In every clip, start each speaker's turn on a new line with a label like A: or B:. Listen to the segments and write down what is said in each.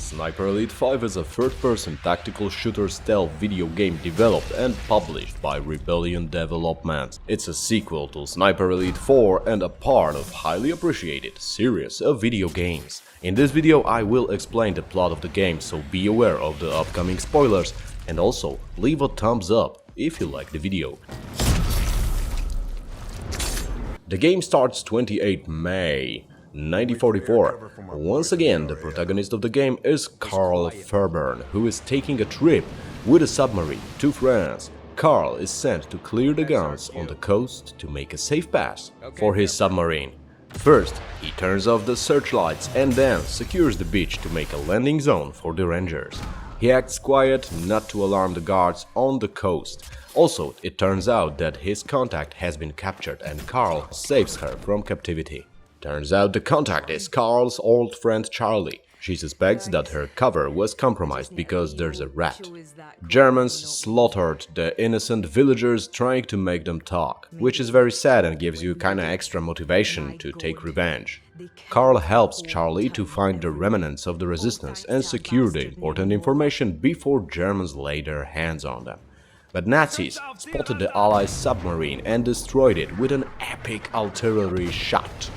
A: Sniper Elite 5 is a third-person tactical shooter stealth video game developed and published by Rebellion Development. It's a sequel to Sniper Elite 4 and a part of highly appreciated series of video games. In this video I will explain the plot of the game, so be aware of the upcoming spoilers and also leave a thumbs up if you like the video. The game starts 28 May 1944. Once again, the protagonist of the game is Carl Fairburn, who is taking a trip with a submarine to France. Carl is sent to clear the guns on the coast to make a safe pass for his submarine. First, he turns off the searchlights and then secures the beach to make a landing zone for the Rangers. He acts quiet, not to alarm the guards on the coast. Also, it turns out that his contact has been captured and Carl saves her from captivity. Turns out the contact is Carl's old friend Charlie. She suspects that her cover was compromised because there's a rat. Germans slaughtered the innocent villagers trying to make them talk, which is very sad and gives you kinda extra motivation to take revenge. Carl helps Charlie to find the remnants of the resistance and secure the important information before Germans lay their hands on them. But Nazis spotted the Allies' submarine and destroyed it with an epic artillery shot.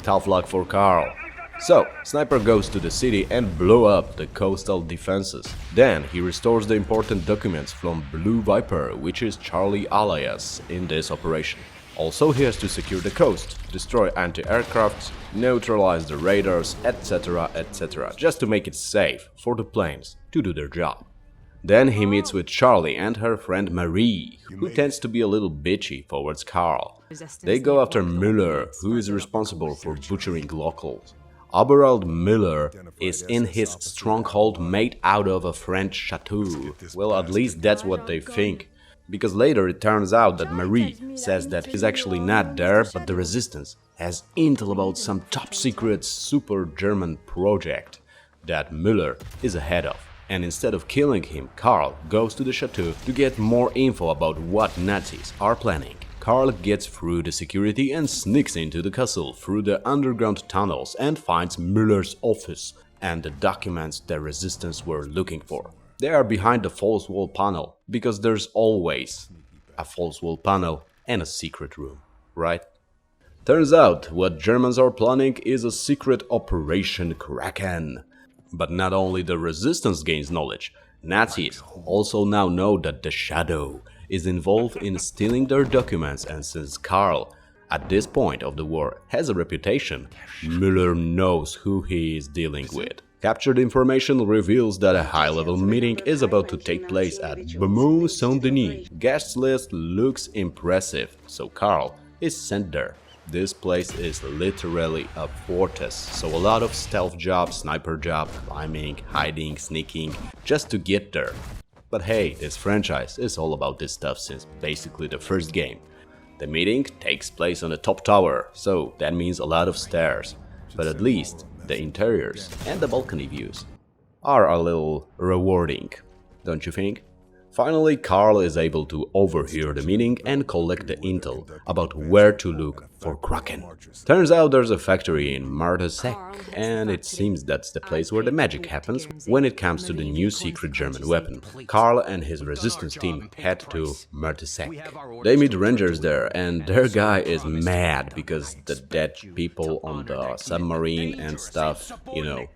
A: Tough luck for Carl. So, Sniper goes to the city and blows up the coastal defenses. Then he restores the important documents from Blue Viper, which is Charlie alias in this operation. Also, he has to secure the coast, destroy anti-aircrafts, neutralize the radars, etc, etc, just to make it safe for the planes to do their job. Then he meets with Charlie and her friend Marie, who tends to be a little bitchy towards Carl. They go after Müller, who is responsible for butchering locals. Oberald Müller is in his stronghold made out of a French chateau. Well, at least that's what they think. Because later it turns out that Marie says that he's actually not there, but the resistance has intel about some top-secret super German project that Müller is ahead of. And instead of killing him, Carl goes to the chateau to get more info about what Nazis are planning. Carl gets through the security and sneaks into the castle through the underground tunnels and finds Müller's office and the documents the resistance were looking for. They are behind the false wall panel, because there's always a false wall panel and a secret room, right? Turns out what Germans are planning is a secret Operation Kraken. But not only the resistance gains knowledge, Nazis also now know that the Shadow is involved in stealing their documents, and since Carl, at this point of the war, has a reputation, Müller knows who he is dealing with. Captured information reveals that a high-level meeting is about to take place at Beaumont Saint-Denis. Guest list looks impressive, so Carl is sent there. This place is literally a fortress, so a lot of stealth job, sniper job, climbing, hiding, sneaking, just to get there. But hey, this franchise is all about this stuff since basically the first game. The meeting takes place on the top tower, so that means a lot of stairs. But at least the interiors and the balcony views are a little rewarding, don't you think? Finally, Carl is able to overhear the meeting and collect the intel about where to look for Kraken. Turns out there's a factory in Martesek, and it seems that's the place where the magic happens when it comes to the new secret German weapon. Carl and his resistance team head to Martesek. They meet Rangers there, and their guy is mad because the dead people on the submarine and stuff, you know,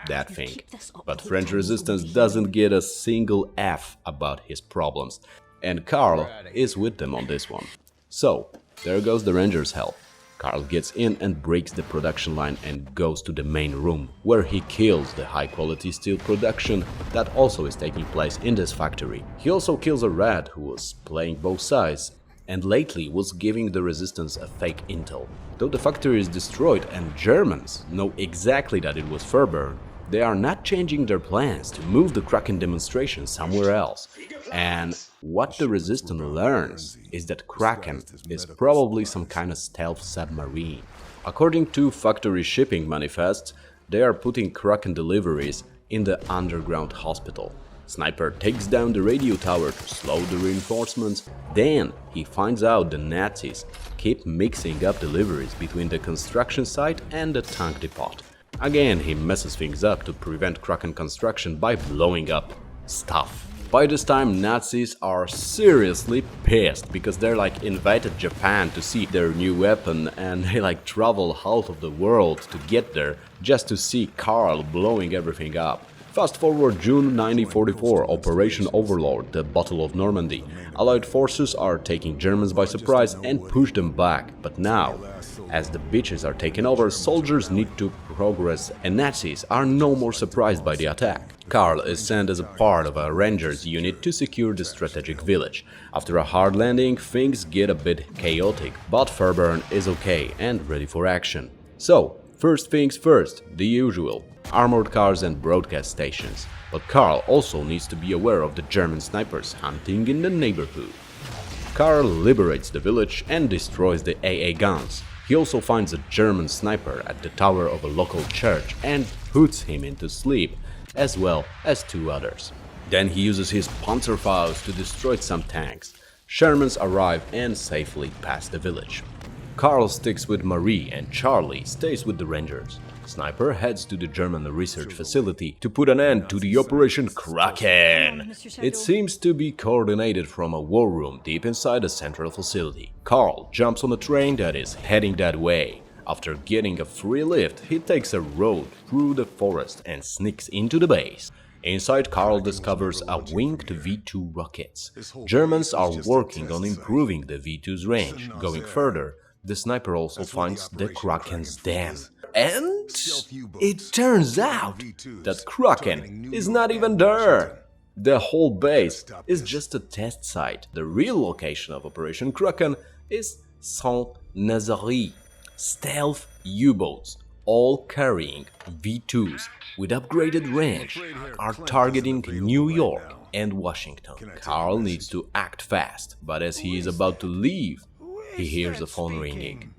A: that thing. But French resistance doesn't get a single F about his problems, and Carl is with them on this one. So, there goes the Rangers' help. Carl gets in and breaks the production line and goes to the main room, where he kills the high-quality steel production that also is taking place in this factory. He also kills a rat who was playing both sides and lately was giving the resistance a fake intel. Though the factory is destroyed and Germans know exactly that it was Fairburn, they are not changing their plans to move the Kraken demonstration somewhere else. And what the resistance learns is that Kraken is probably some kind of stealth submarine. According to factory shipping manifests, they are putting Kraken deliveries in the underground hospital. Sniper takes down the radio tower to slow the reinforcements. Then he finds out the Nazis keep mixing up deliveries between the construction site and the tank depot. Again, he messes things up to prevent Kraken construction by blowing up stuff. By this time, Nazis are seriously pissed because they're invited Japan to see their new weapon, and they travel half of the world to get there just to see Karl blowing everything up. Fast forward June 1944, Operation Overlord, the Battle of Normandy. Allied forces are taking Germans by surprise and push them back, but now, as the beaches are taken over, soldiers need to progress and Nazis are no more surprised by the attack. Karl is sent as a part of a Rangers unit to secure the strategic village. After a hard landing, things get a bit chaotic, but Fairburn is okay and ready for action. So, first things first, the usual. Armored cars and broadcast stations. But Karl also needs to be aware of the German snipers hunting in the neighborhood. Karl liberates the village and destroys the AA guns. He also finds a German sniper at the tower of a local church and puts him into sleep, as well as 2 others. Then he uses his Panzerfaust to destroy some tanks. Shermans arrive and safely pass the village. Karl sticks with Marie and Charlie stays with the Rangers. Sniper heads to the German research facility to put an end to the Operation Kraken. It seems to be coordinated from a war room deep inside a central facility. Karl jumps on a train that is heading that way. After getting a free lift, he takes a road through the forest and sneaks into the base. Inside, Karl discovers a winged V2 rockets. Germans are working on improving the V2's range. Going further, the sniper also finds the Kraken's den. And it turns out that Kraken is not even there. The whole base is just a test site. The real location of Operation Kraken is Saint-Nazaire. Stealth U-boats, all carrying V2s with upgraded range, are targeting New York and Washington. Karl needs to act fast, but as he is about to leave, he hears the phone ringing.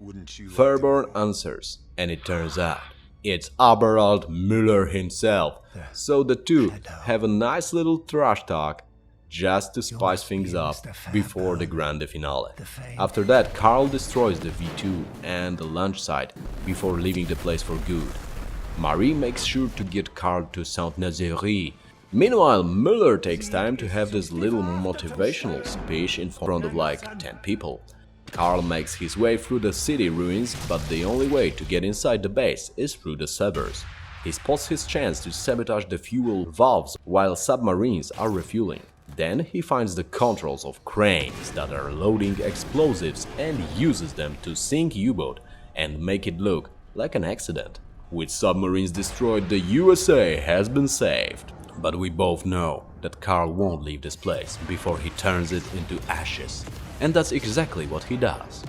A: Fairburn answers, and it turns out it's Aberald Müller himself. So the two have a nice little trash talk just to spice things up before the grande finale. After that, Karl destroys the V2 and the launch site before leaving the place for good. Marie makes sure to get Karl to Saint-Nazaire. Meanwhile, Müller takes time to have this little motivational speech in front of 10 people. Karl makes his way through the city ruins, but the only way to get inside the base is through the sewers. He spots his chance to sabotage the fuel valves while submarines are refueling. Then he finds the controls of cranes that are loading explosives and uses them to sink U-boat and make it look like an accident. With submarines destroyed, the USA has been saved. But we both know that Karl won't leave this place before he turns it into ashes. And that's exactly what he does.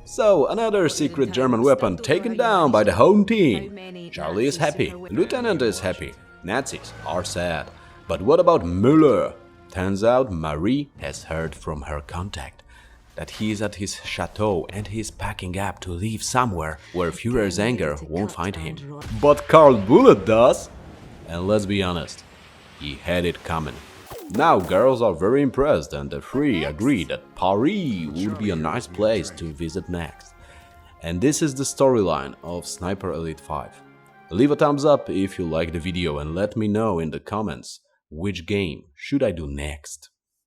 A: So, another secret German weapon taken down by the home team. Charlie is happy, Lieutenant is happy, Nazis are sad. But what about Müller? Turns out Marie has heard from her contact that he is at his chateau and he's packing up to leave somewhere where Führer's anger won't find him. But Karl Bullet does! And let's be honest, he had it coming. Now girls are very impressed and the three agree that Paris would be a nice place to visit next. And this is the storyline of Sniper Elite 5. Leave a thumbs up if you like the video and let me know in the comments which game should I do next.